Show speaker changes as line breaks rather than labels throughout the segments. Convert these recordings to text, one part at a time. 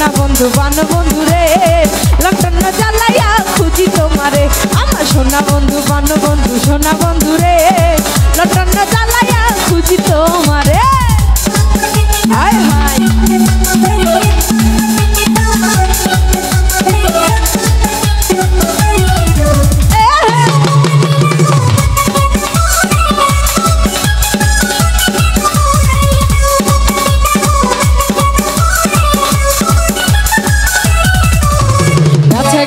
সোনা বন্ধু বান বন্ধু রে লকডাউন জ্বালাইয়া খুঁজি তোমারে আমার সোনা বন্ধু বান বন্ধু সোনা বন্ধু রে লকডাউন জ্বালাইয়া খুঁজি তোমারে হায় হায়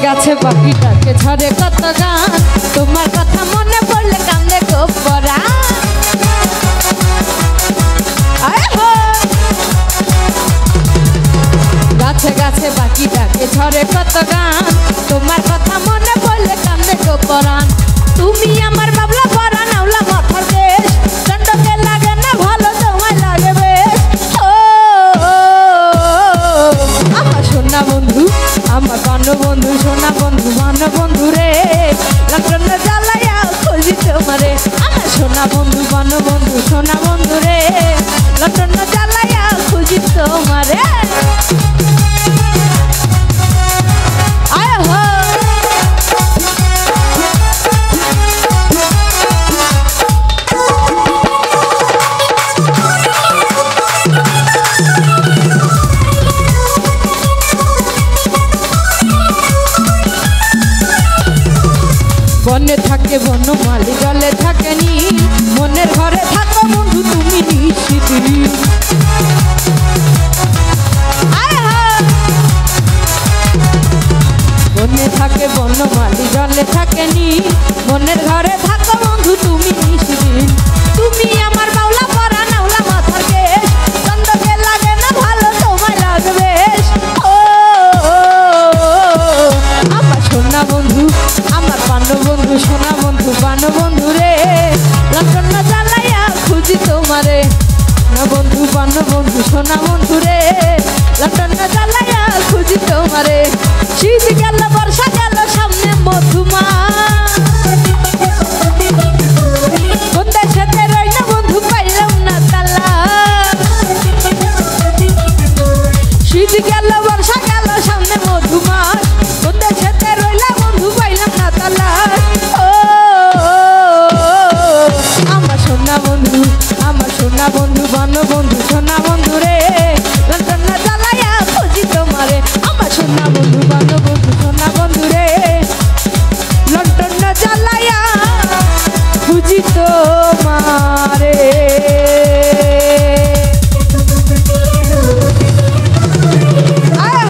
গাছে পাখিটাকে ঝরে কত গান তোমার কথা মনে পড়লে কান্দে গোপরা গাছে গাছে পাখিটাকে ঝরে কত গান তোমার কথা মনে পড়লে কান্দে গোপরান তুমি আমার বাবলা পরা নাওলা মাথার দেশ দণ্ডকে লাগে না ভালো তোমায় লাগে বেশ ও আমার সোনা বন্ধু আমার বান বন্ধু সোনা বন্ধু বান বন্ধু রে লকডাউন জ্বালাইয়া খুঁজি তোমারে আমার সোনা বন্ধু বান বন্ধু সোনা বন্ধু রে লকডাউন জ্বালাইয়া খুঁজি তোমারে বনে থাকে বনমালী জলে থাকে নীল মনের ঘরে থাকো বন্ধু তুমি নিশিদিন বনে থাকে বনমালী জলে থাকে নীল মনের ঘরে থাকো বন্ধু তুমি নিশিদিন তুমি আমার বাউলা পরা নাওলা মাথার কেশ চন্দকে লাগে না ভালো তোমায় লাগবে ও আমার সোনা বন্ধু আমার বান বন্ধু সোনা বন্ধু বান বন্ধু রে লকডাউন জ্বালাইয়া খুঁজি তোমারে না বন্ধু বান বন্ধু সোনা বন্ধু রে লকডাউন জ্বালাইয়া খুঁজি তোমারে